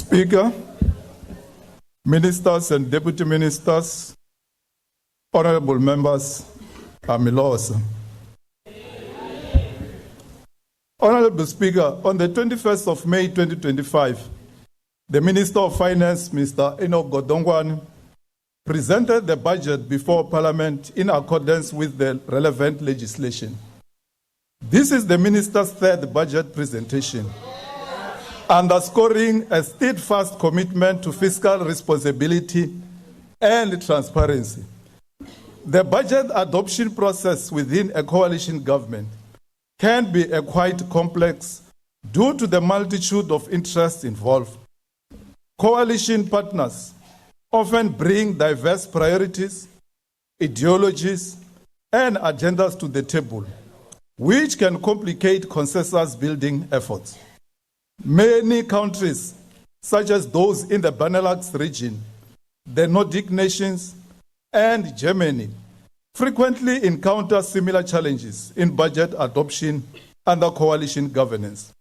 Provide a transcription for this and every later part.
Speaker, Ministers and Deputy Ministers, Honorable Members, Amilosa. Honorable Speaker, on the 21st of May 2025, the Minister of Finance, Mr. Enoch Godongwan, presented the budget before Parliament in accordance with the relevant legislation. This is the Minister's third budget presentation, underscoring a steadfast commitment to fiscal responsibility and transparency. The budget adoption process within a coalition government can be quite complex due to the multitude of interests involved. Coalition partners often bring diverse priorities, ideologies, and agendas to the table, which can complicate consensus-building efforts. Many countries, such as those in the Benelux region, the Nordic nations, and Germany, frequently encounter similar challenges in budget adoption under coalition governance.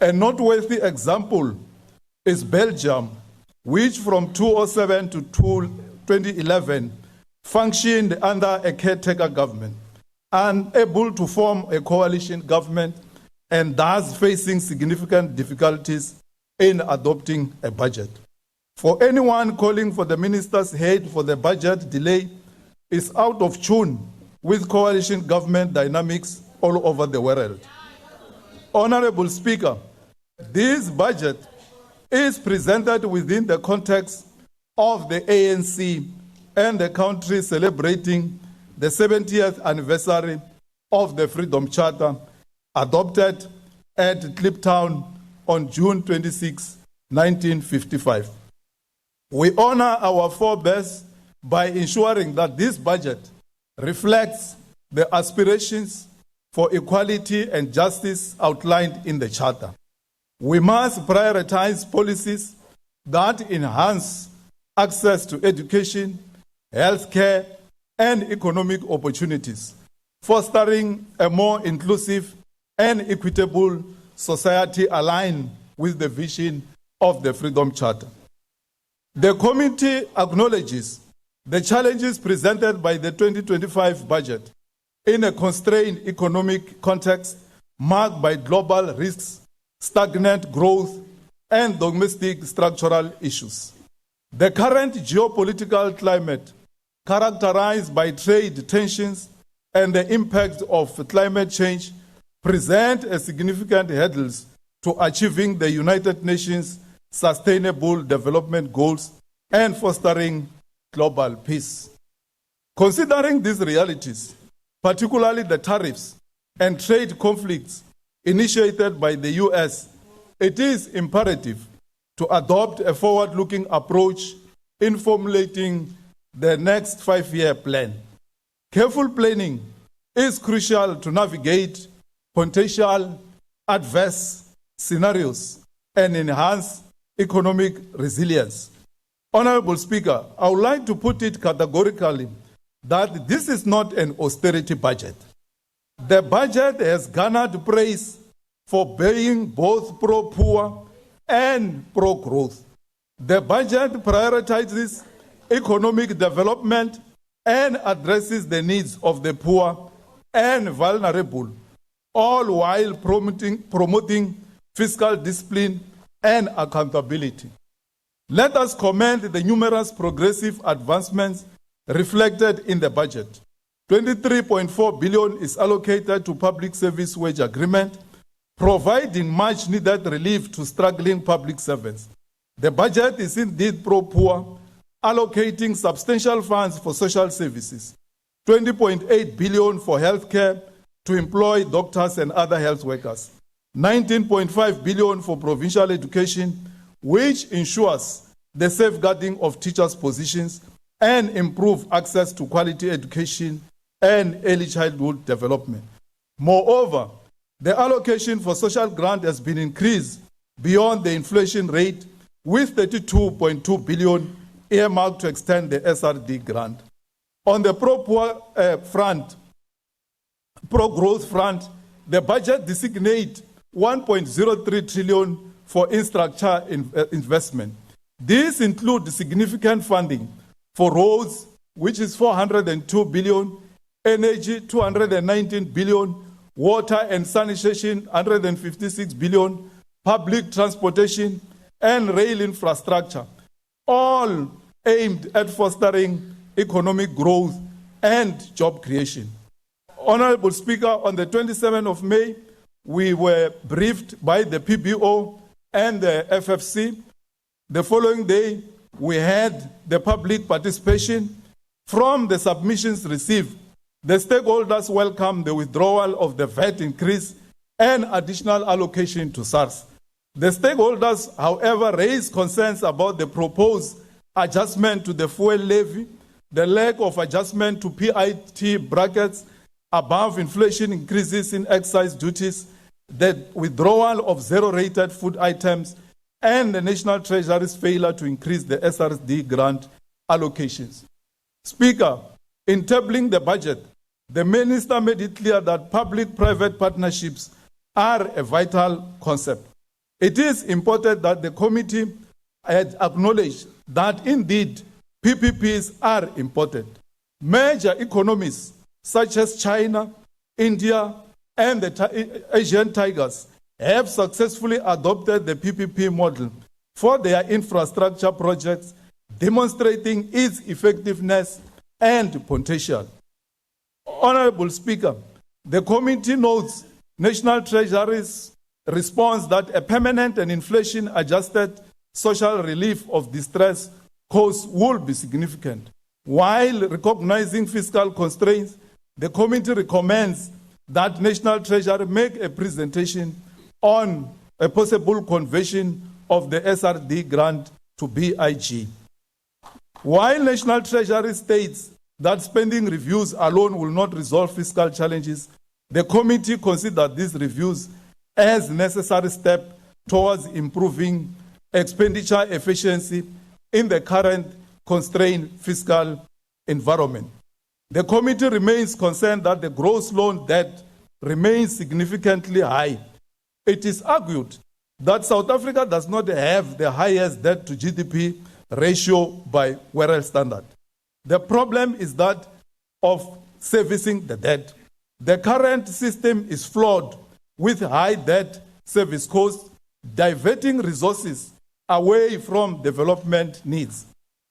A noteworthy example is Belgium, which from 2007 to 2011 functioned under a caretaker government, unable to form a coalition government and thus facing significant difficulties in adopting a budget. For anyone calling for the minister's head for the budget delay is out of tune with coalition government dynamics all over the world. Honorable Speaker, this budget is presented within the context of the ANC and the country celebrating the 70th anniversary of the Freedom Charter adopted at Kliptown on June 26, 1955. We honor our forebears by ensuring that this budget reflects the aspirations for equality and justice outlined in the Charter. We must prioritize policies that enhance access to education, healthcare, and economic opportunities, fostering a more inclusive and equitable society aligned with the vision of the Freedom Charter. The committee acknowledges the challenges presented by the 2025 budget in a constrained economic context marked by global risks, stagnant growth, and domestic structural issues. The current geopolitical climate, characterized by trade tensions and the impact of climate change, present a significant hurdles to achieving the United Nations Sustainable Development Goals and fostering global peace. Considering these realities, particularly the tariffs and trade conflicts initiated by the US, it is imperative to adopt a forward-looking approach in formulating the next 5-year plan. Careful planning is crucial to navigate potential adverse scenarios and enhance economic resilience. Honorable Speaker, I would like to put it categorically that this is not an austerity budget. The budget has garnered praise for being both pro-poor and pro-growth. The budget prioritizes economic development and addresses the needs of the poor and vulnerable, all while promoting fiscal discipline and accountability. Let us commend the numerous progressive advancements reflected in the budget. 23.4 billion is allocated to public service wage agreement, providing much needed relief to struggling public servants. The budget is indeed pro-poor, allocating substantial funds for social services, 20.8 billion for healthcare to employ doctors and other health workers, 19.5 billion for provincial education, which ensures the safeguarding of teachers' positions and improve access to quality education and early childhood development. Moreover, the allocation for social grant has been increased beyond the inflation rate, with 32.2 billion earmarked to extend the SRD grant. On the pro-poor pro-growth front, the budget designates 1.03 trillion for infrastructure investment. These include significant funding for roads, which is 402 billion, energy, 219 billion, water and sanitation, 156 billion, public transportation, and rail infrastructure, all aimed at fostering economic growth and job creation. Honorable Speaker, on the 27th of May, we were briefed by the PBO and the FFC. The following day, we had the public participation. From the submissions received, the stakeholders welcomed the withdrawal of the VAT increase and additional allocation to SARS. The stakeholders, however, raised concerns about the proposed adjustment to the fuel levy, the lack of adjustment to PIT brackets, above inflation increases in excise duties, the withdrawal of zero-rated food items, and the National Treasury's failure to increase the SRD grant allocations. Speaker, in tabling the budget, the Minister made it clear that public-private partnerships are a vital concept. It is important that the committee acknowledge that indeed PPPs are important. Major economies such as China, India, and the Asian tigers have successfully adopted the PPP model for their infrastructure projects, demonstrating its effectiveness and potential. Honorable Speaker, the committee notes National Treasury's response that a permanent and inflation-adjusted social relief of distress costs will be significant. While recognizing fiscal constraints, the committee recommends that National Treasury make a presentation on a possible conversion of the SRD grant to BIG. While National Treasury states that spending reviews alone will not resolve fiscal challenges, the committee considered these reviews as necessary step towards improving expenditure efficiency in the current constrained fiscal environment. The committee remains concerned that the gross loan debt remains significantly high. It is argued that South Africa does not have the highest debt to GDP ratio by world standard. The problem is that of servicing the debt. The current system is flawed with high debt service costs, diverting resources away from development needs.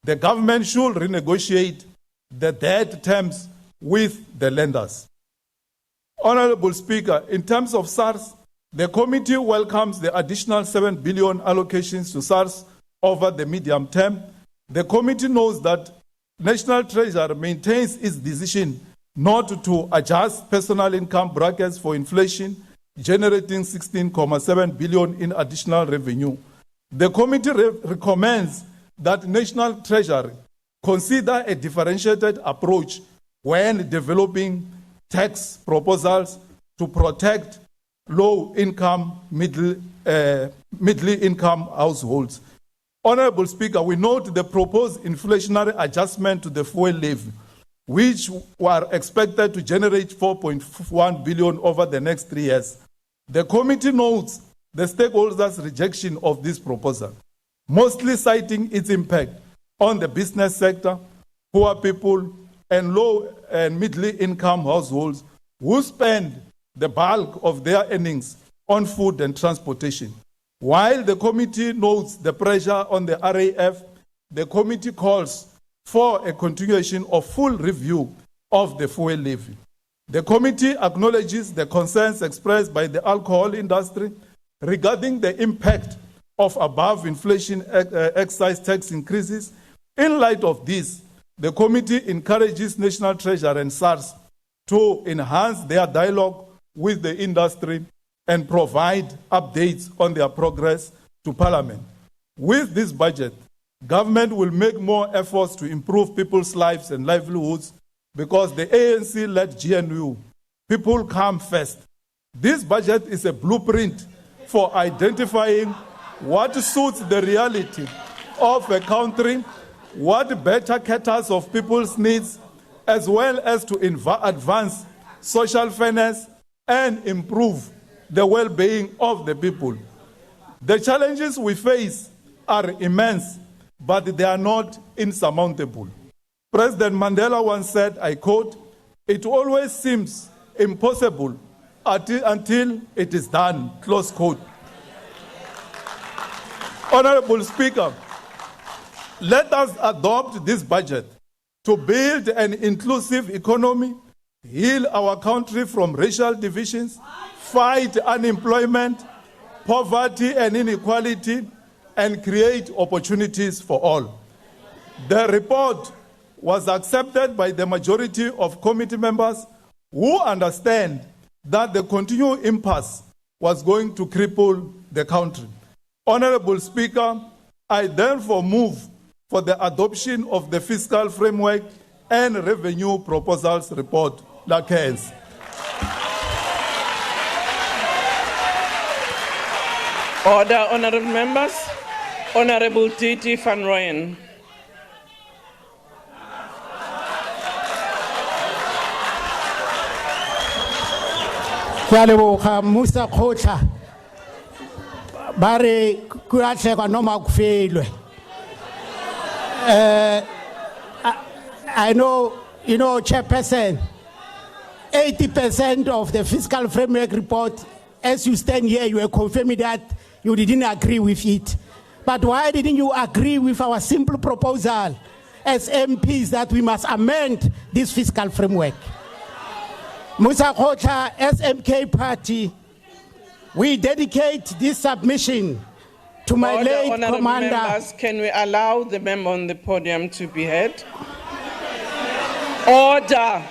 The government should renegotiate the debt terms with the lenders. Honorable Speaker, in terms of SARS, the committee welcomes the additional 7 billion allocations to SARS over the medium term. The committee knows that National Treasury maintains its decision not to adjust personal income brackets for inflation, generating 16.7 billion in additional revenue. The committee recommends that National Treasury consider a differentiated approach when developing tax proposals to protect low-income, middle-income households. Honorable Speaker, we note the proposed inflationary adjustment to the fuel levy, which were expected to generate 4.1 billion over the next 3 years. The committee notes the stakeholders' rejection of this proposal, mostly citing its impact on the business sector, poor people, and low and middle-income households who spend the bulk of their earnings on food and transportation. While the committee notes the pressure on the RAF, the committee calls for a continuation of full review of the fuel levy. The committee acknowledges the concerns expressed by the alcohol industry regarding the impact of above-inflation excise tax increases. In light of this, the committee encourages National Treasury and SARS to enhance their dialogue with the industry and provide updates on their progress to Parliament. With this budget, government will make more efforts to improve people's lives and livelihoods because the ANC-led GNU, people come first. This budget is a blueprint for identifying what suits the reality of a country, what better caters of people's needs, as well as to advance social fairness and improve the well-being of the people. The challenges we face are immense, but they are not insurmountable. President Mandela once said, I quote, "It always seems impossible until it is done," close quote. Honorable Speaker, let us adopt this budget to build an inclusive economy, heal our country from racial divisions, fight unemployment, poverty and inequality, and create opportunities for all. The report was accepted by the majority of committee members who understand that the continued impasse was going to cripple the country. Honorable Speaker, I therefore move for the adoption of the fiscal framework and revenue proposals report. Lakens. Order, honorable members. Honorable Titi van Rooyen. Kyaleboga Musa Khotla bare kuyahlekwa noma kufelwe. I know, Chairperson, 80% of the fiscal framework report, as you stand here, you are confirming that you didn't agree with it. But why didn't you agree with our simple proposal as MPs that we must amend this fiscal framework? Musa Khotla, SMK Party, we dedicate this submission to my late commander. Members, can we allow the member on the podium to be heard? Order.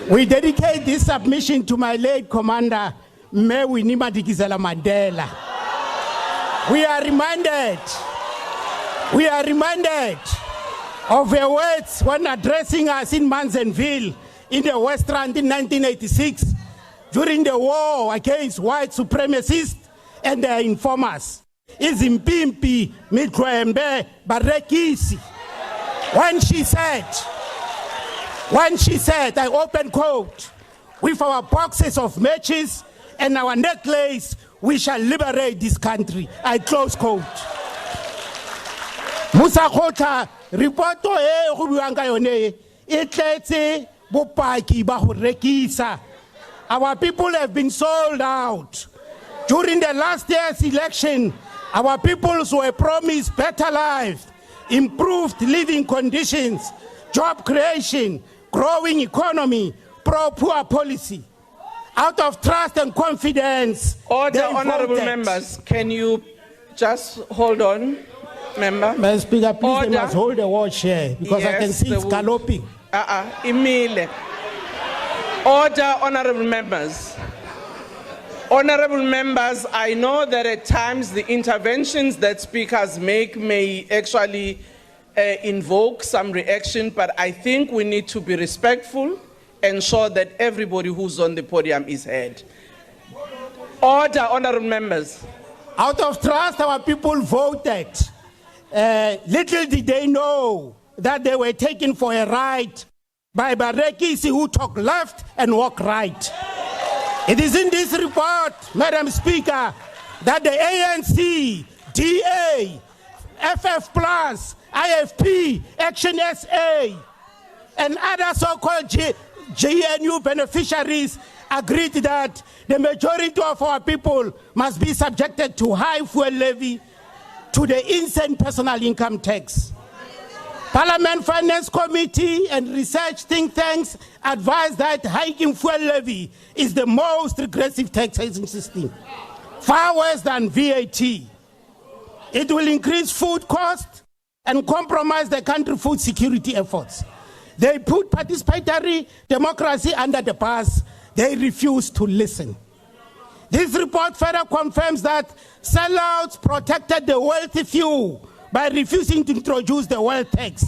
We dedicate this submission to my late commander, Winnie Madikizela Mandela. We are reminded of her words when addressing us in Manzanville in the West Rand in 1986 during the war against white supremacists and their informers. Izimpimpi Midwembe Barekisi. When she said, I open quote, with our boxes of matches and our necklace, we shall liberate this country. I close quote. Musa Khotla, reporto e go buang ka yone e tletse bopaki ba go rekisa. Our people have been sold out. During the last year's election, our peoples were promised better life, improved living conditions, job creation, growing economy, pro-poor policy. Out of trust and confidence. Order, honorable members. Can you just hold on, member? Madam Speaker, please, they must hold the watch here because yes, I can see it's galloping. Emile. Order, honorable members. Honorable members, I know that at times the interventions that speakers make may actually invoke some reaction, but I think we need to be respectful, ensure that everybody who's on the podium is heard. Order, honorable members. Out of trust, our people voted. Little did they know that they were taken for a ride by Barekisi who talk left and walk right. It is in this report, Madam Speaker, that the ANC, DA, FF+, IFP, Action SA, and other so-called GNU beneficiaries agreed that the majority of our people must be subjected to high fuel levy, to the insane personal income tax. Parliament Finance Committee and research think tanks advise that hiking fuel levy is the most regressive taxation system, far worse than VAT. It will increase food costs and compromise the country's food security efforts. They put participatory democracy under the bus. They refuse to listen. This report further confirms that sellouts protected the wealthy few by refusing to introduce the wealth tax,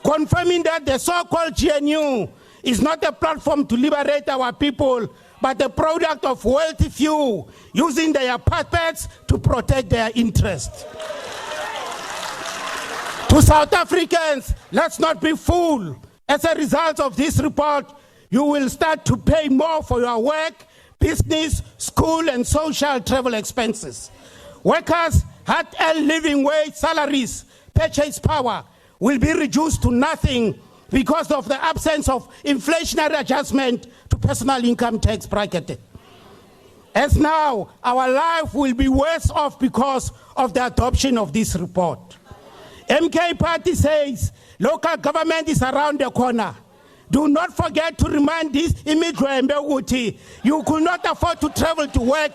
confirming that the so-called GNU is not a platform to liberate our people, but a product of wealthy few using their puppets to protect their interests. To South Africans, let's not be fooled. As a result of this report, you will start to pay more for your work, business, school, and social travel expenses. Workers' hard-earned living wage salaries, purchase power will be reduced to nothing because of the absence of inflationary adjustment to personal income tax bracket. As now, our life will be worse off because of the adoption of this report. MK Party says local government is around the corner. Do not forget to remind this immigrant Uti, you could not afford to travel to work.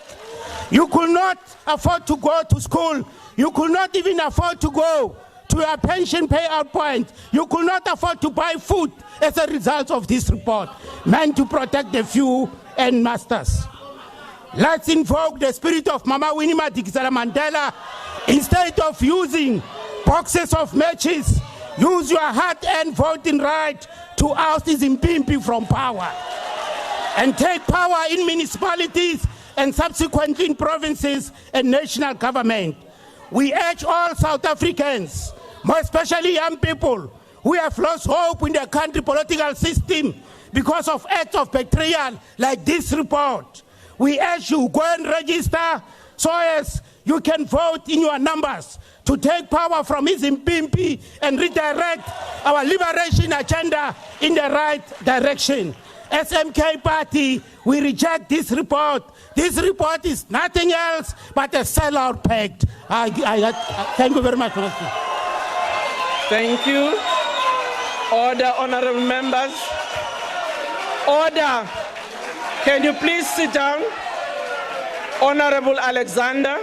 You could not afford to go to school. You could not even afford to go to a pension payout point. You could not afford to buy food as a result of this report, meant to protect the few and masters. Let's invoke the spirit of Mama Winnie Madikizela Mandela. Instead of using boxes of matches, use your hard-earned voting right to oust Zimbimpi from power and take power in municipalities and subsequently in provinces and national government. We urge all South Africans, more especially young people who have lost hope in the country political system because of acts of betrayal like this report. We urge you, go and register so as you can vote in your numbers to take power from Zimbimpi and redirect our liberation agenda in the right direction. As MK Party, we reject this report. This report is nothing else but a sellout pact. Thank you very much. Thank you. Order, honorable members. Order. Can you please sit down? Honorable Alexander.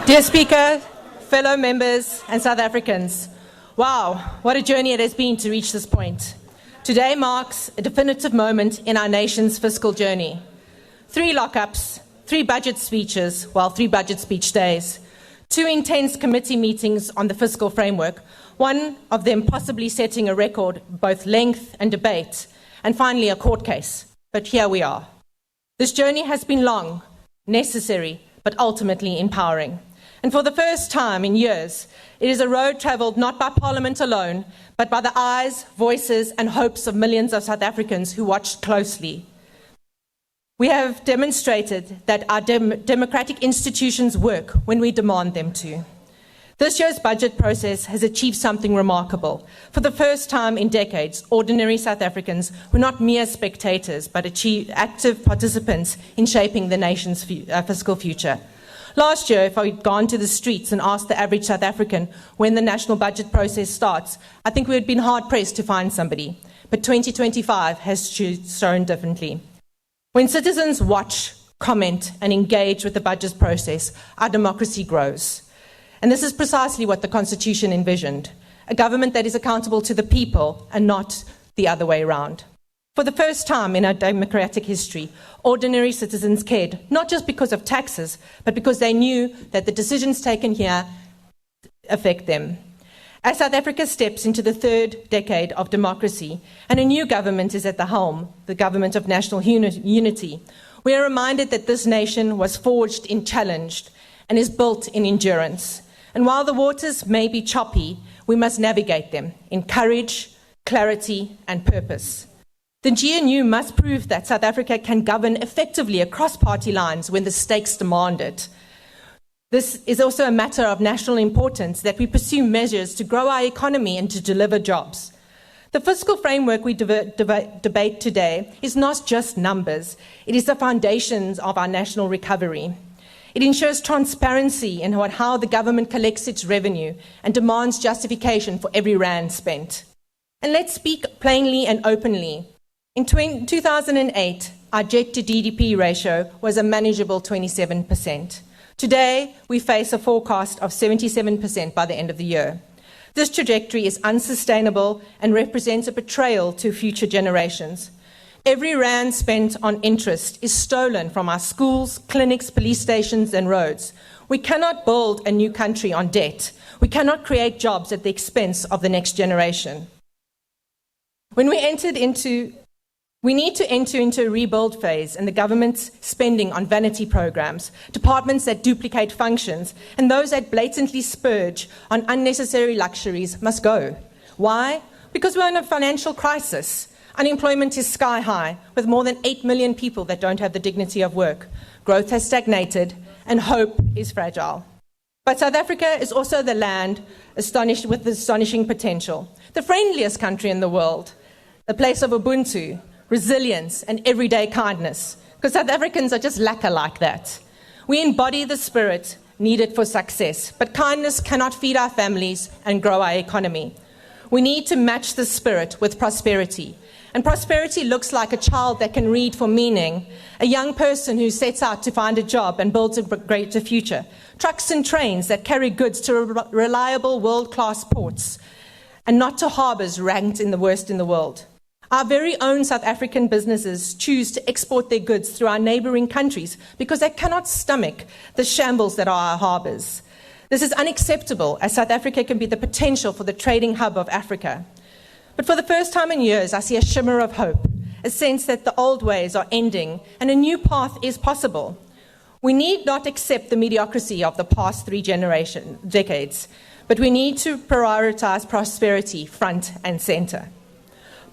Dear Speaker, fellow members and South Africans, wow, what a journey it has been to reach this point. Today marks a definitive moment in our nation's fiscal journey. 3 lockups, 3 budget speeches, 3 budget speech days, 2 intense committee meetings on the fiscal framework, one of them possibly setting a record, both length and debate, and finally a court case. But here we are. This journey has been long, necessary, but ultimately empowering. And for the first time in years, it is a road travelled not by Parliament alone, but by the eyes, voices, and hopes of millions of South Africans who watched closely. We have demonstrated that our democratic institutions work when we demand them to. This year's budget process has achieved something remarkable. For the first time in decades, ordinary South Africans were not mere spectators, but active participants in shaping the nation's fiscal future. Last year, if I'd gone to the streets and asked the average South African when the national budget process starts, I think we would have been hard-pressed to find somebody. But 2025 has shown differently. When citizens watch, comment, and engage with the budget process, our democracy grows. And this is precisely what the Constitution envisioned, a government that is accountable to the people and not the other way around. For the first time in our democratic history, ordinary citizens cared, not just because of taxes, but because they knew that the decisions taken here affect them. As South Africa steps into the 3rd decade of democracy and a new government is at the helm, the government of national unity, we are reminded that this nation was forged in challenge and is built in endurance. And while the waters may be choppy, we must navigate them in courage, clarity, and purpose. The GNU must prove that South Africa can govern effectively across party lines when the stakes demand it. This is also a matter of national importance that we pursue measures to grow our economy and to deliver jobs. The fiscal framework we debate today is not just numbers. It is the foundations of our national recovery. It ensures transparency in how the government collects its revenue and demands justification for every rand spent. And let's speak plainly and openly. In 2008, our debt to GDP ratio was a manageable 27%. Today, we face a forecast of 77% by the end of the year. This trajectory is unsustainable and represents a betrayal to future generations. Every rand spent on interest is stolen from our schools, clinics, police stations, and roads. We cannot build a new country on debt. We cannot create jobs at the expense of the next generation. We need to enter into a rebuild phase, and the government's spending on vanity programs, departments that duplicate functions, and those that blatantly spurge on unnecessary luxuries must go. Why? Because we're in a financial crisis. Unemployment is sky high, with more than 8 million people that don't have the dignity of work. Growth has stagnated, and hope is fragile. But South Africa is also the land with astonishing potential. The friendliest country in the world, a place of Ubuntu, resilience, and everyday kindness. Because South Africans are just lacquer like that. We embody the spirit needed for success, but kindness cannot feed our families and grow our economy. We need to match the spirit with prosperity. And prosperity looks like a child that can read for meaning, a young person who sets out to find a job and builds a greater future, trucks and trains that carry goods to reliable world-class ports, and not to harbours ranked in the worst in the world. Our very own South African businesses choose to export their goods through our neighbouring countries because they cannot stomach the shambles that are our harbours. This is unacceptable, as South Africa can be the potential for the trading hub of Africa. But for the first time in years, I see a shimmer of hope, a sense that the old ways are ending and a new path is possible. We need not accept the mediocrity of the past 3 decades, but we need to prioritise prosperity front and centre.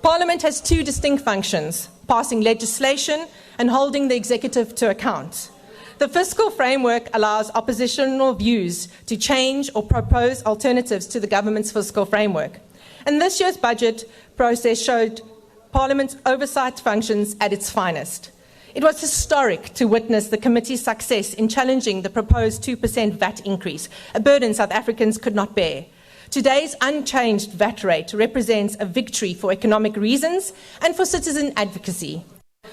Parliament has 2 distinct functions, passing legislation and holding the executive to account. The fiscal framework allows oppositional views to change or propose alternatives to the government's fiscal framework. And this year's budget process showed Parliament's oversight functions at its finest. It was historic to witness the committee's success in challenging the proposed 2% VAT increase, a burden South Africans could not bear. Today's unchanged VAT rate represents a victory for economic reasons and for citizen advocacy.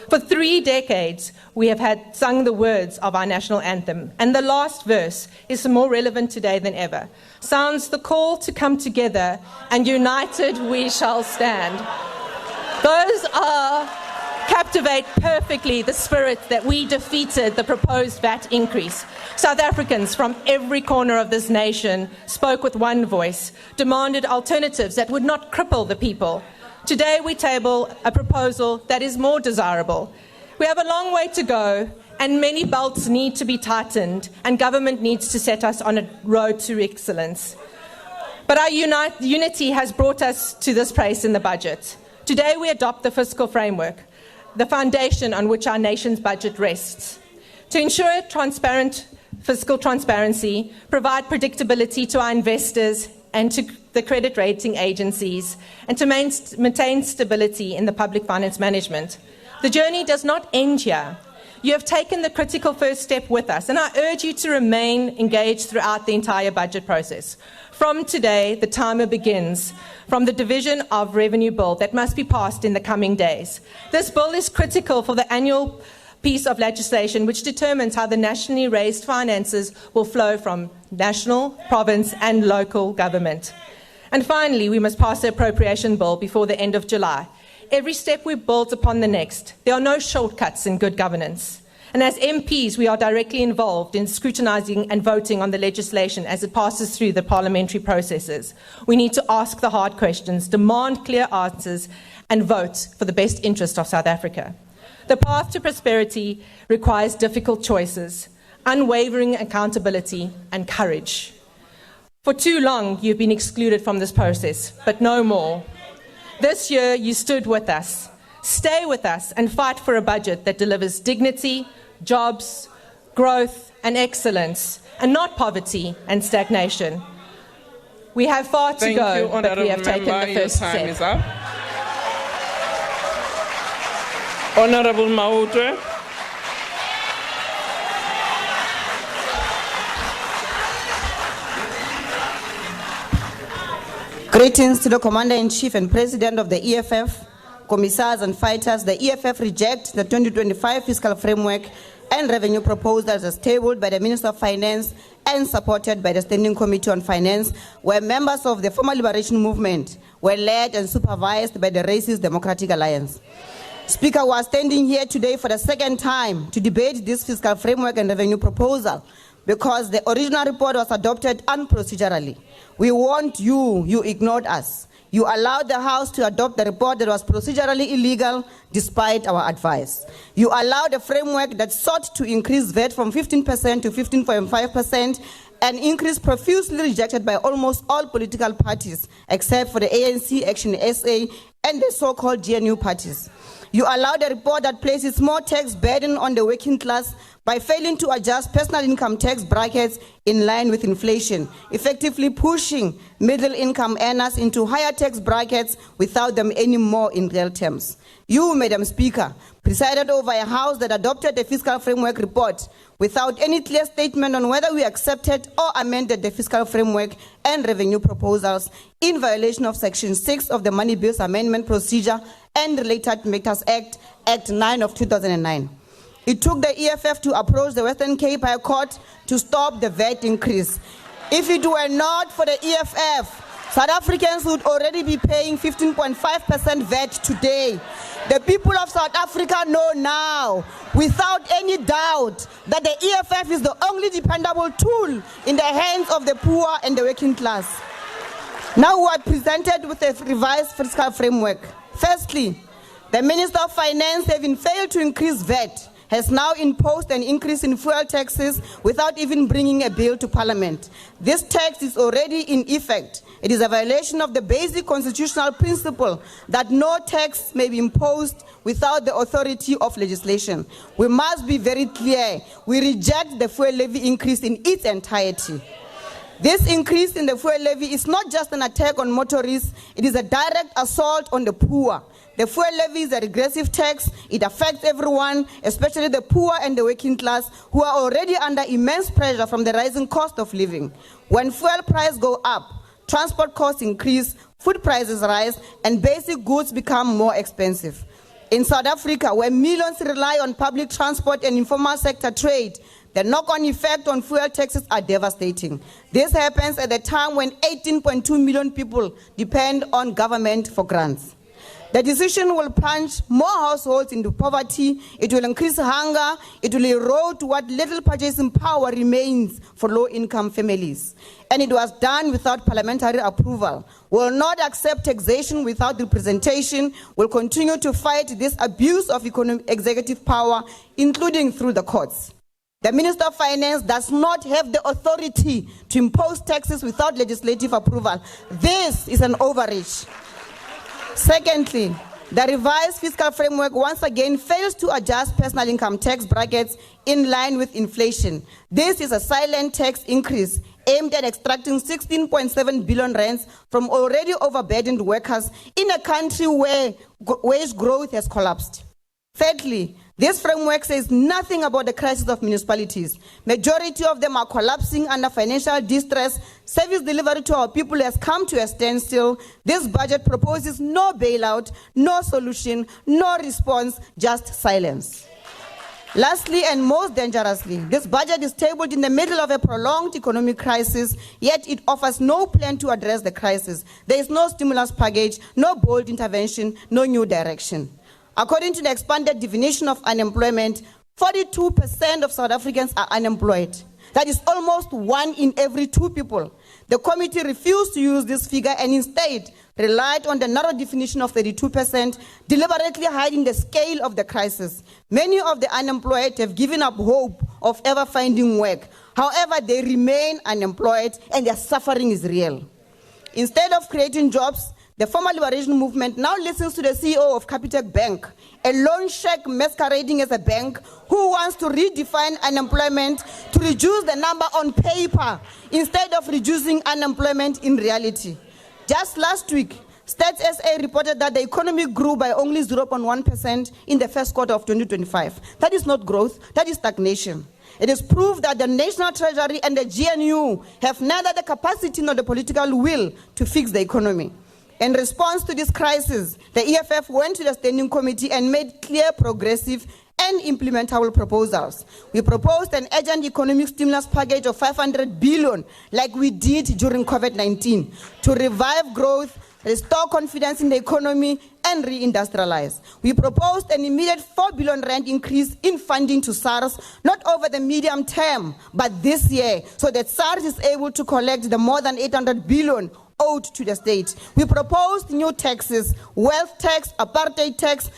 For 3 decades, we have sung the words of our national anthem, and the last verse is more relevant today than ever. Sounds the call to come together, and united we shall stand. Those captivate perfectly the spirit that we defeated the proposed VAT increase. South Africans from every corner of this nation spoke with one voice, demanded alternatives that would not cripple the people. Today we table a proposal that is more desirable. We have a long way to go, and many belts need to be tightened, and government needs to set us on a road to excellence. But our unity has brought us to this place in the budget. Today we adopt the fiscal framework, the foundation on which our nation's budget rests. To ensure transparent fiscal transparency, provide predictability to our investors and to the credit rating agencies, and to maintain stability in the public finance management. The journey does not end here. You have taken the critical first step with us, and I urge you to remain engaged throughout the entire budget process. From today, the timer begins from the Division of Revenue Bill that must be passed in the coming days. This bill is critical for the annual piece of legislation which determines how the nationally raised finances will flow from national, province and local government. And finally, we must pass the appropriation bill before the end of July. Every step we build upon the next. There are no shortcuts in good governance. And as MPs, we are directly involved in scrutinising and voting on the legislation as it passes through the parliamentary processes. We need to ask the hard questions, demand clear answers, and vote for the best interest of South Africa. The path to prosperity requires difficult choices, unwavering accountability, and courage. For too long, you've been excluded from this process, but no more. This year, you stood with us. Stay with us and fight for a budget that delivers dignity, jobs, growth, and excellence, and not poverty and stagnation. We have far to go, but we have taken the first step. Your time is up. Honourable Maudre. Greetings to the Commander-in-Chief and President of the EFF, Commissars and Fighters. The EFF rejects the 2025 fiscal framework and revenue proposals as tabled by the Minister of Finance and supported by the Standing Committee on Finance, where members of the former liberation movement were led and supervised by the Racist Democratic Alliance. Speaker, we are standing here today for the second time to debate this fiscal framework and revenue proposal because the original report was adopted unprocedurally. We warned you, you ignored us. You allowed the House to adopt the report that was procedurally illegal despite our advice. You allowed a framework that sought to increase VAT from 15% to 15.5% an increase profusely rejected by almost all political parties, except for the ANC, Action SA, and the so-called GNU parties. You allowed a report that places more tax burden on the working class by failing to adjust personal income tax brackets in line with inflation, effectively pushing middle-income earners into higher tax brackets without them anymore in real terms. You, Madam Speaker, presided over a House that adopted the Fiscal Framework report without any clear statement on whether we accepted or amended the Fiscal Framework and revenue proposals in violation of Section 6 of the Money Bills Amendment Procedure and Related Matters Act, Act 9 of 2009. It took the EFF to approach the Western Cape High Court to stop the VAT increase. If it were not for the EFF, South Africans would already be paying 15.5% VAT today. The people of South Africa know now, without any doubt, that the EFF is the only dependable tool in the hands of the poor and the working class. Now we are presented with a revised fiscal framework. Firstly, the Minister of Finance, having failed to increase VAT, has now imposed an increase in fuel taxes without even bringing a bill to Parliament. This tax is already in effect. It is a violation of the basic constitutional principle that no tax may be imposed without the authority of legislation. We must be very clear. We reject the fuel levy increase in its entirety. This increase in the fuel levy is not just an attack on motorists, it is a direct assault on the poor. The fuel levy is a regressive tax. It affects everyone, especially the poor and the working class, who are already under immense pressure from the rising cost of living. When fuel prices go up, transport costs increase, food prices rise, and basic goods become more expensive. In South Africa, where millions rely on public transport and informal sector trade, the knock-on effect on fuel taxes are devastating. This happens at a time when 18.2 million people depend on government for grants. The decision will plunge more households into poverty, it will increase hunger, it will erode what little purchasing power remains for low-income families. And it was done without parliamentary approval. We will not accept taxation without representation. We'll continue to fight this abuse of executive power, including through the courts. The Minister of Finance does not have the authority to impose taxes without legislative approval. This is an overreach. Secondly, the revised fiscal framework once again fails to adjust personal income tax brackets in line with inflation. This is a silent tax increase aimed at extracting 16.7 billion rands from already overburdened workers in a country where wage growth has collapsed. Thirdly, this framework says nothing about the crisis of municipalities. Majority of them are collapsing under financial distress. Service delivery to our people has come to a standstill. This budget proposes no bailout, no solution, no response, just silence. Lastly, and most dangerously, this budget is tabled in the middle of a prolonged economic crisis, yet it offers no plan to address the crisis. There is no stimulus package, no bold intervention, no new direction. According to the expanded definition of unemployment, 42% of South Africans are unemployed. That is almost 1 in every 2 people. The committee refused to use this figure and instead relied on the narrow definition of 32%, deliberately hiding the scale of the crisis. Many of the unemployed have given up hope of ever finding work. However, they remain unemployed and their suffering is real. Instead of creating jobs, the former liberation movement now listens to the CEO of Capitec Bank, a loan shark masquerading as a bank who wants to redefine unemployment to reduce the number on paper instead of reducing unemployment in reality. Just last week, Stats SA reported that the economy grew by only 0.1% in the first quarter of 2025. That is not growth, that is stagnation. It is proof that the National Treasury and the GNU have neither the capacity nor the political will to fix the economy. In response to this crisis, the EFF went to the Standing Committee and made clear, progressive, and implementable proposals. We proposed an urgent economic stimulus package of 500 billion, like we did during COVID-19, to revive growth, restore confidence in the economy, and reindustrialize. We proposed an immediate 4 billion rand increase in funding to SARS, not over the medium term, but this year, so that SARS is able to collect the more than 800 billion owed to the state. We proposed new taxes, wealth tax, apartheid tax,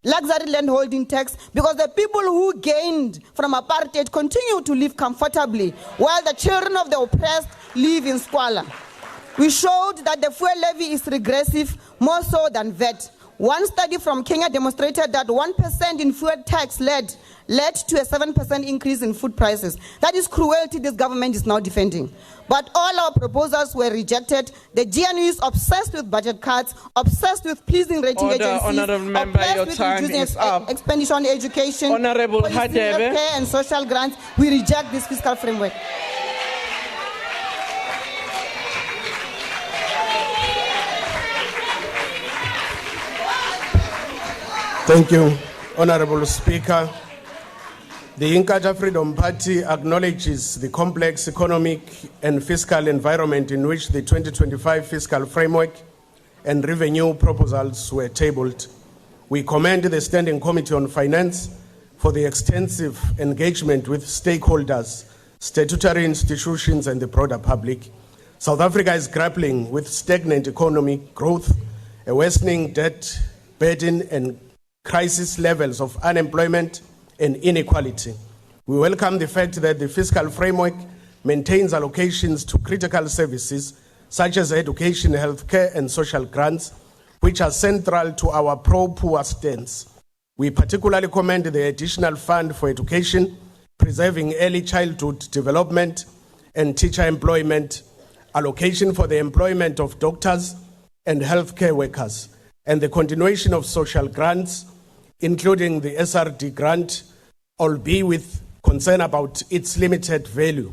luxury land holding tax, because the people who gained from apartheid continue to live comfortably, while the children of the oppressed live in squalor. We showed that the fuel levy is regressive, more so than VAT. One study from Kenya demonstrated that 1% in fuel tax led to a 7% increase in food prices. That is cruelty this government is now defending. But all our proposals were rejected. The GNU is obsessed with budget cuts, obsessed with pleasing rating agencies, Honourable Member, obsessed your with time reducing is up. expenditure on education, Honourable policing, Hadebe. healthcare and social grants. We reject this fiscal framework. Thank you, Honorable Speaker. The Inkatha Freedom Party acknowledges the complex economic and fiscal environment in which the 2025 fiscal framework and revenue proposals were tabled. We commend the Standing Committee on Finance for the extensive engagement with stakeholders, statutory institutions, and the broader public. South Africa is grappling with stagnant economic growth, a worsening debt burden, and crisis levels of unemployment and inequality. We welcome the fact that the fiscal framework maintains allocations to critical services such as education, healthcare, and social grants, which are central to our pro-poor stance. We particularly commend the additional fund for education, preserving early childhood development and teacher employment, allocation for the employment of doctors and healthcare workers, and the continuation of social grants, including the SRD grant, albeit with concern about its limited value.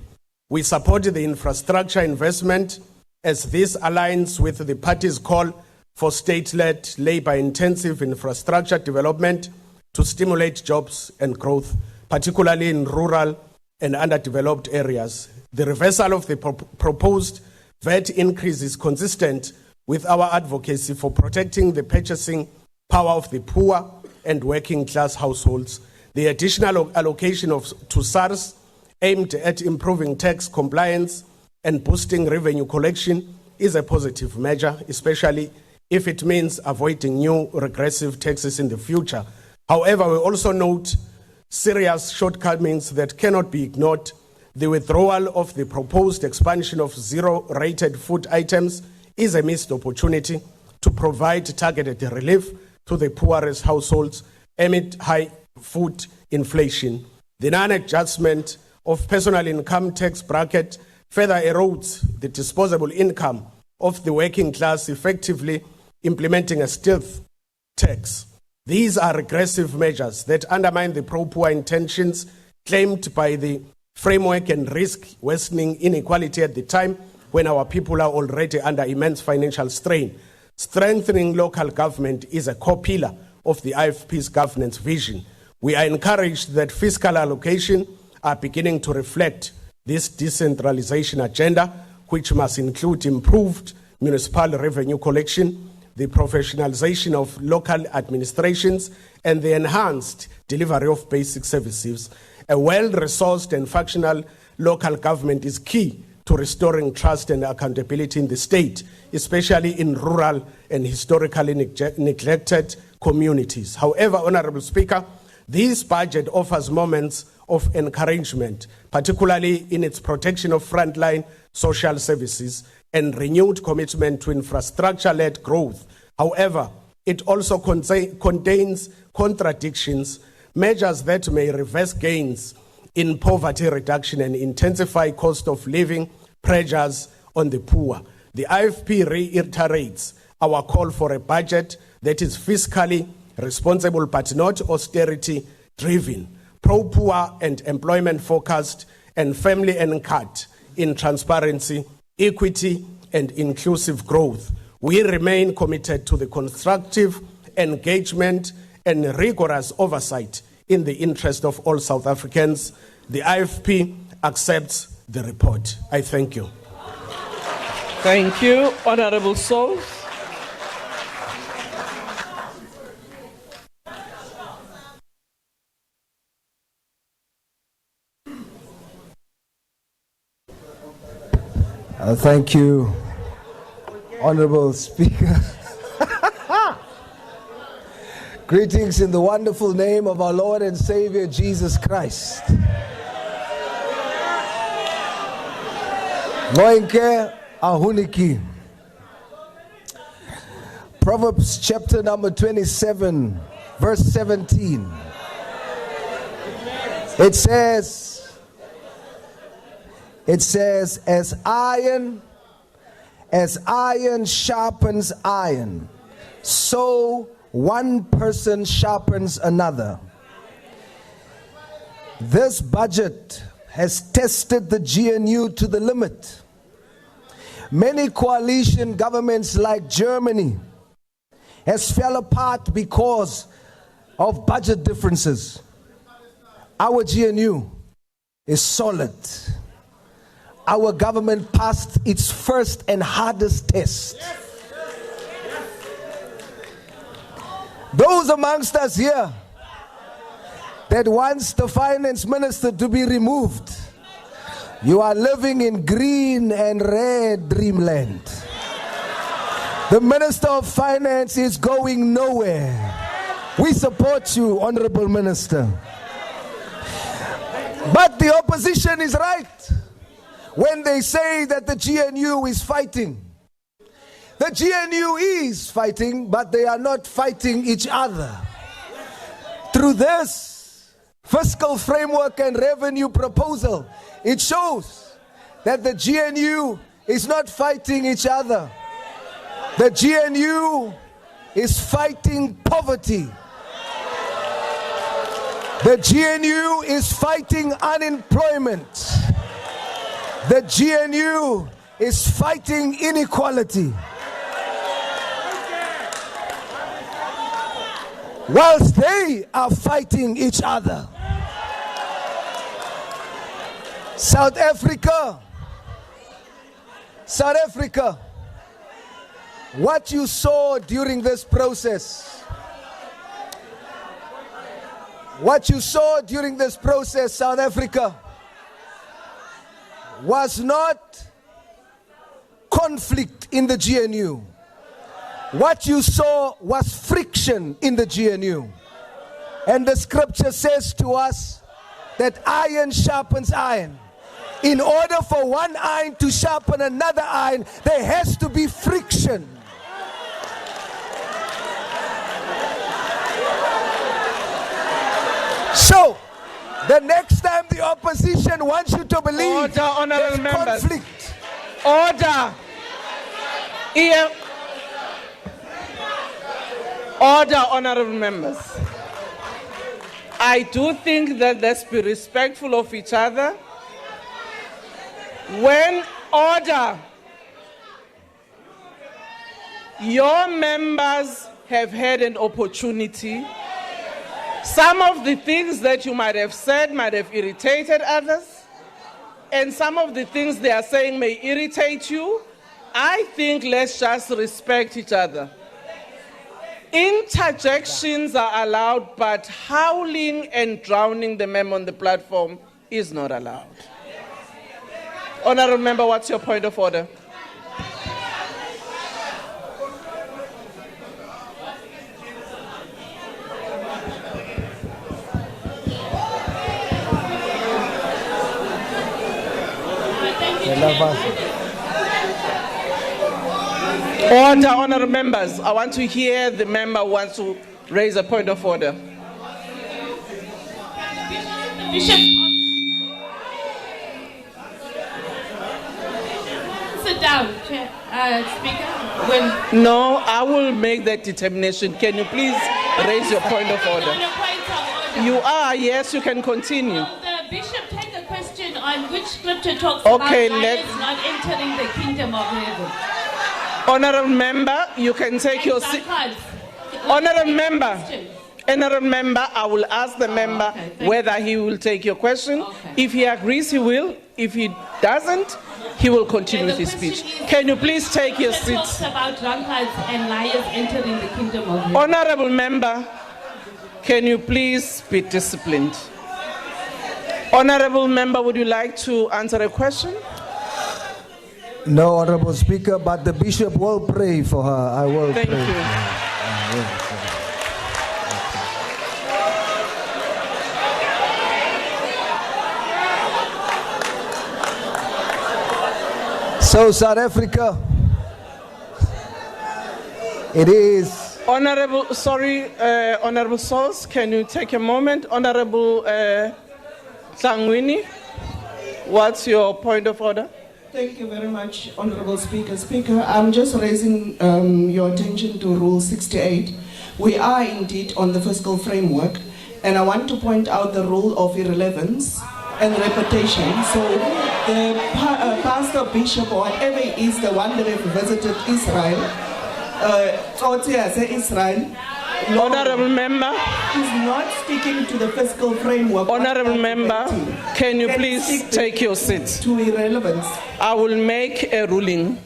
We support the infrastructure investment as this aligns with the party's call for state-led, labor-intensive infrastructure development to stimulate jobs and growth, particularly in rural and underdeveloped areas. The reversal of the proposed VAT increase is consistent with our advocacy for protecting the purchasing power of the poor and working class households. The additional allocation to SARS aimed at improving tax compliance and boosting revenue collection is a positive measure, especially if it means avoiding new regressive taxes in the future. However, we also note serious shortcomings that cannot be ignored. The withdrawal of the proposed expansion of zero-rated food items is a missed opportunity to provide targeted relief to the poorest households amid high food inflation. The non-adjustment of personal income tax bracket further erodes the disposable income of the working class, effectively implementing a stealth tax. These are regressive measures that undermine the pro-poor intentions claimed by the framework and risk worsening inequality at the time when our people are already under immense financial strain. Strengthening local government is a core pillar of the IFP's governance vision. We are encouraged that fiscal allocation are beginning to reflect this decentralization agenda, which must include improved municipal revenue collection, the professionalization of local administrations, and the enhanced delivery of basic services. A well-resourced and functional local government is key to restoring trust and accountability in the state, especially in rural and historically neglected communities. However, Honourable Speaker, this budget offers moments of encouragement, particularly in its protection of frontline social services and renewed commitment to infrastructure-led growth. However, it also contains contradictions, measures that may reverse gains in poverty reduction and intensify cost of living pressures on the poor. The IFP reiterates our call for a budget that is fiscally responsible but not austerity-driven, pro-poor and employment-focused, and family-anchored in transparency, equity, and inclusive growth. We remain committed to the constructive engagement and rigorous oversight in the interest of all South Africans. The IFP accepts the report. I thank you. Thank you, Honourable Souls. Thank you, Honourable Speaker. Greetings in the wonderful name of our Lord and Savior Jesus Christ. Moinke ahuniki. Proverbs chapter number 27, verse 17. It says, as iron sharpens iron, so one person sharpens another. This budget has tested the GNU to the limit. Many coalition governments like Germany has fell apart because of budget differences. Our GNU is solid. Our government passed its first and hardest test. Those amongst us here that wants the finance minister to be removed, you are living in green and red dreamland. The Minister of Finance is going nowhere. We support you, Honorable Minister. But the opposition is right when they say that the GNU is fighting. The GNU is fighting, but they are not fighting each other. Through this fiscal framework and revenue proposal, it shows that the GNU is not fighting each other. The GNU is fighting poverty. The GNU is fighting unemployment. The GNU is fighting inequality. Whilst they are fighting each other. South Africa, what you saw during this process, South Africa, was not conflict in the GNU. What you saw was friction in the GNU. And the scripture says to us that iron sharpens iron. In order for one iron to sharpen another iron, there has to be friction. So, the next time the opposition wants you to believe there's conflict. Order. Order, honorable members. I do think that let's be respectful of each other. When order, your members have had an opportunity. Some of the things that you might have said might have irritated others, and some of the things they are saying may irritate you. I think let's just respect each other. Interjections are allowed, but howling and drowning the member on the platform is not allowed. Honourable member, what's your point of order? Order, honourable members. I want to hear the member who wants to raise a point of order. Bishop. Sit down, Chair, Speaker. No, I will make that determination. Can you please raise your point of order? You are, yes, you can continue. Will the bishop take a question on which scripture talks about lions not entering the kingdom of heaven? Honourable member, you can take your seat. Honourable member, I will ask the member whether he will take your question. Okay. If he agrees, he will. If he doesn't, he will continue with his speech. Can you please take your seat? Talks about drunkards and liars entering the kingdom of heaven. Honourable member, can you please be disciplined? Honourable member, would you like to answer a question? No, Honorable Speaker, but the bishop will pray for her. I will Thank pray you. for her. So South Africa, it is. Honorable Souls, can you take a moment? Honorable Sangwini, what's your point of order? Thank you very much, Honorable Speaker. Speaker, I'm just raising your attention to Rule 68. We are indeed on the fiscal framework, and I want to point out the rule of irrelevance and repetition. So the pastor, bishop, or whatever it is, the one that have visited Israel, Israel, Honorable Member, is not sticking to the fiscal framework. Honorable Member, can you please take your seat? To irrelevance. I will make a ruling.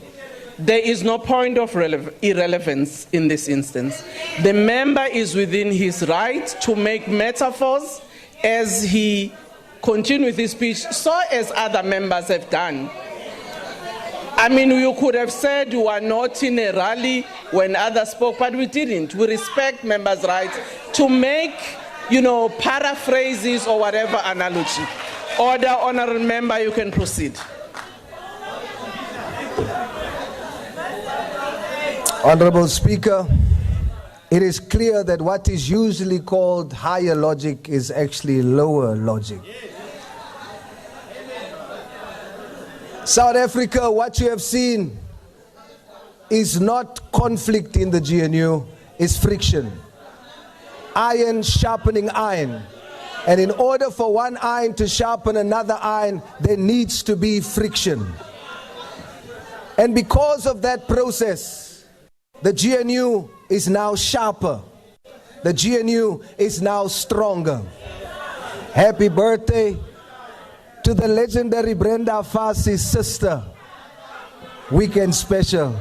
There is no point of irrelevance in this instance. The member is within his right to make metaphors as he continues with his speech, so as other members have done. I mean, you could have said you are not in a rally when others spoke, but we didn't. We respect members' rights to make, paraphrases or whatever analogy. Order, honorable member, you can proceed. Honorable Speaker, it is clear that what is usually called higher logic is actually lower logic. South Africa, what you have seen is not conflict in the GNU, it's friction. Iron sharpening iron. And in order for one iron to sharpen another iron, there needs to be friction. And because of that process, the GNU is now sharper. The GNU is now stronger. Happy birthday to the legendary Brenda Fassy's sister. Weekend special.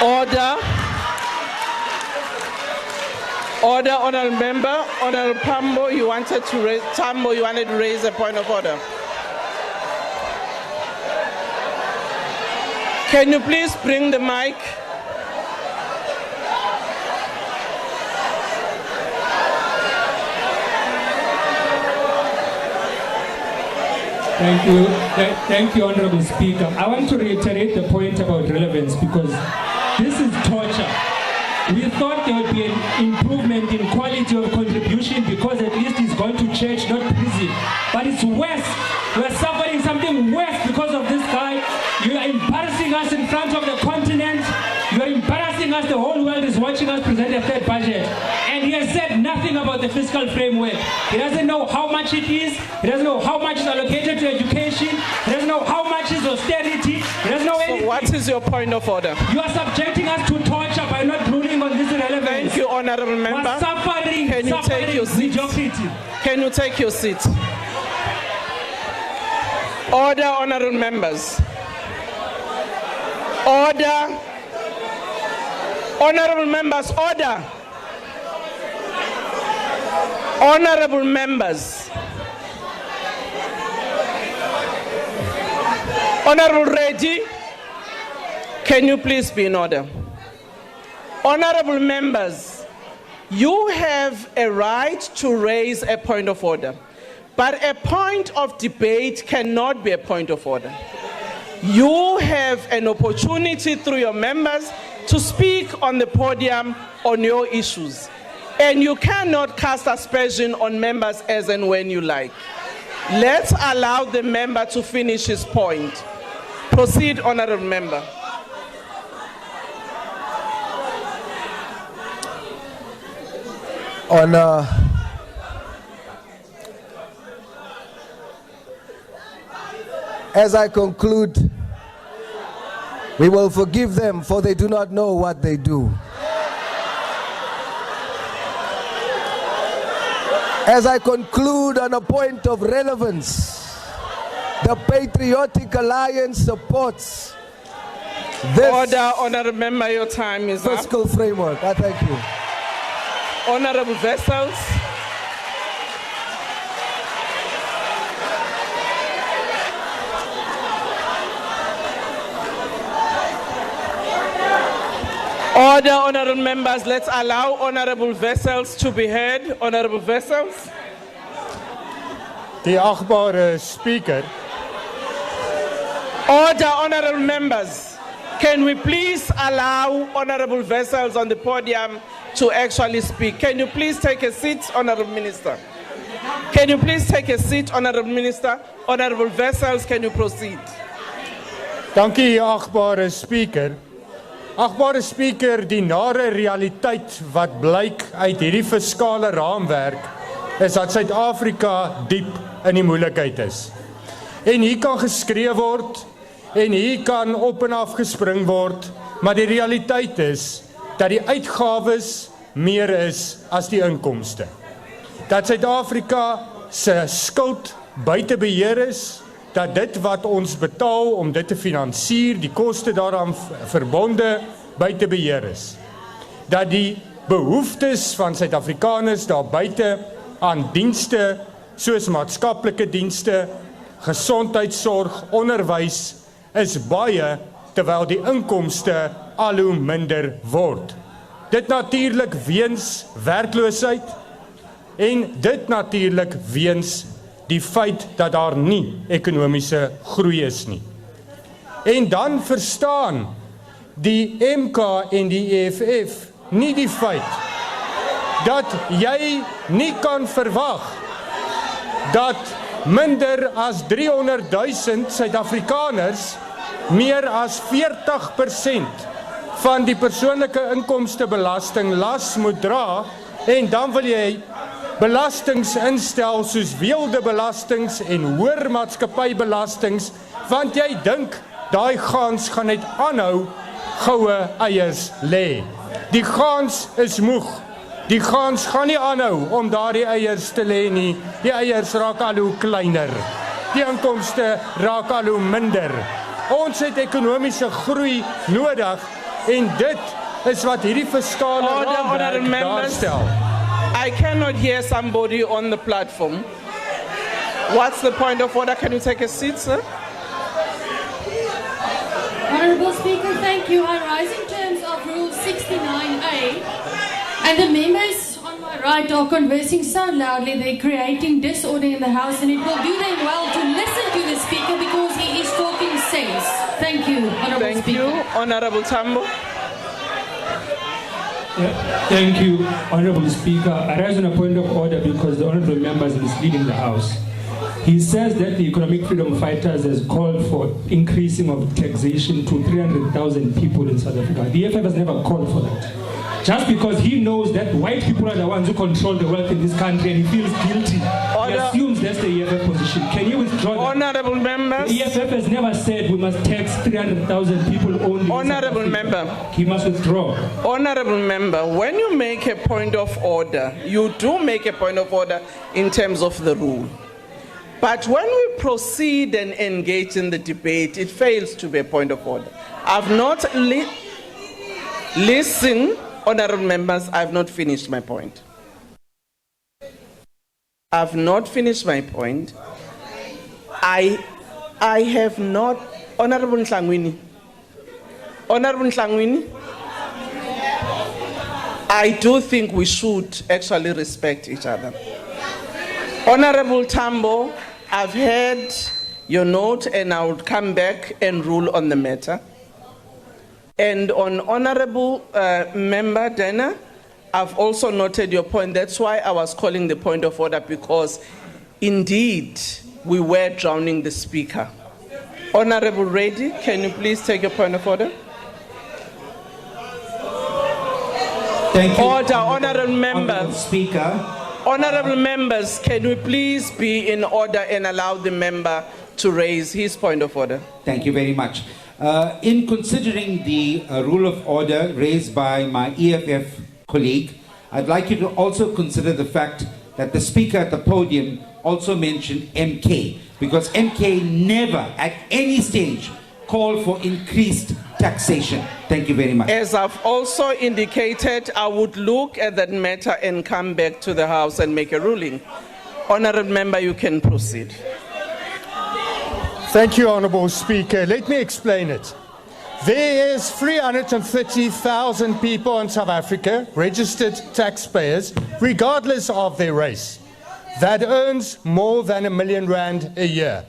Order. Order, honorable member. Honorable Tambo, you wanted to raise a point of order. Can you please bring the mic? Thank you, Honorable Speaker. I want to reiterate the point about relevance because this is torture. We thought there would be an improvement in quality of contribution because at least he's gone to church, not prison. But it's worse. We're suffering something worse because of this guy. You are embarrassing us in front of the continent. You are embarrassing us. The whole world is watching us present a third budget. And he has said nothing about the fiscal framework. He doesn't know how much it is. He doesn't know how much is allocated to education. He doesn't know how much is austerity. He doesn't know anything. So what is your point of order? You are subjecting us to torture by not ruling on this irrelevance. Thank you, honorable member. We're suffering. Can you take your seat? Mediocrity. Can you take your seat? Order, honorable members. Order. Honorable members, order. Honorable members. Honorable Reddy, can you please be in order? Honorable members, you have a right to raise a point of order, but a point of debate cannot be a point of order. You have an opportunity through your members to speak on the podium on your issues. And you cannot cast aspersion on members as and when you like. Let's allow the member to finish his point. Proceed, honorable member. As I conclude, we will forgive them, for they do not know what they do. As I conclude on a point of relevance, the Patriotic Alliance supports this order, honorable member, your time is up. fiscal framework. I thank you. Honorable Vessels. Order, honorable members. Let's allow honorable Vessels to be heard. Honorable Vessels. Die achtbare speaker. Order, honorable members. Can we please allow honorable vessels on the podium to actually speak? Can you please take a seat, honorable minister? Can you please take a seat, honorable minister? Honorable vessels, can you proceed? Dankie, agbare speaker. Agbare speaker, die nare realiteit wat blyk uit hierdie fiskale raamwerk is dat Suid-Afrika diep in die moeilikheid is. En hier kan geskree word en hier kan op en af gespring word, maar die realiteit is dat die uitgawes meer is as die inkomste. Dat Suid-Afrika se skuld buite beheer is, dat dit wat ons betaal om dit te finansier, die koste daaraan verbonde buite beheer is. Dat die behoeftes van Suid-Afrikaners daar buite aan dienste soos maatskaplike dienste, gesondheidsorg, onderwys is baie, terwyl die inkomste al hoe minder word. Dit natuurlik weens werkloosheid en dit natuurlik weens die feit dat daar nie ekonomiese groei is nie. En dan verstaan die MK en die EFF nie die feit dat jy nie kan verwag dat minder as 300,000 Suid-Afrikaners meer as 40% van die persoonlike inkomstebelasting las moet dra en dan wil jy belastings instel soos weelde belastings en hoër maatskappybelastings, want jy dink daai gaans gaan net aanhou goue eiers lê. Die gaans is moeg. Die gaans gaan nie aanhou om daardie eiers te lê nie. Die eiers raak al hoe kleiner. Die inkomste raak al hoe minder. Ons het ekonomiese groei nodig en dit is wat hierdie fiskale raamwerk daarstel. I cannot hear somebody on the platform. What's the point of order? Can you take a seat, sir? Honourable Speaker, thank you. I rise in terms of Rule 69A, and the members on my right are conversing so loudly they're creating disorder in the House, and it will do them well to listen to the Speaker because he is talking sense. Thank you, Honourable Speaker. Thank you, Honourable Tambo. Thank you, Honourable Speaker. I rise on a point of order because the Honourable Member is misleading the House. He says that the Economic Freedom Fighters has called for increasing of taxation to 300,000 people in South Africa. The EFF has never called for that. Just because he knows that white people are the ones who control the wealth in this country and he feels guilty, he assumes that's the EFF position. Can you withdraw that? Honourable members. The EFF has never said we must tax 300,000 people only. Honourable member. He must withdraw. Honourable member, when you make a point of order, you do make a point of order in terms of the rule. But when we proceed and engage in the debate, it fails to be a point of order. I've not listened. Honourable members, I have not finished my point. I have not finished my point. I have not, Honourable Nhlangwini. Honourable Nhlangwini, I do think we should actually respect each other. Honourable Tambo, I've heard your note and I will come back and rule on the matter. And on Honourable Member Dana, I've also noted your point. That's why I was calling the point of order, because indeed we were drowning the Speaker. Honourable Reddy, can you please take your point of order? Thank you. Order, Honourable Members. Speaker. Honourable members, can we please be in order and allow the member to raise his point of order? Thank you very much. In considering the rule of order raised by my EFF colleague, I'd like you to also consider the fact that the Speaker at the podium also mentioned MK, because MK never at any stage called for increased taxation. Thank you very much. As I've also indicated, I would look at that matter and come back to the House and make a ruling. Honourable member, you can proceed. Thank you, Honourable Speaker. Let me explain it. There is 330,000 people in South Africa, registered taxpayers, regardless of their race, that earns more than R1 million a year.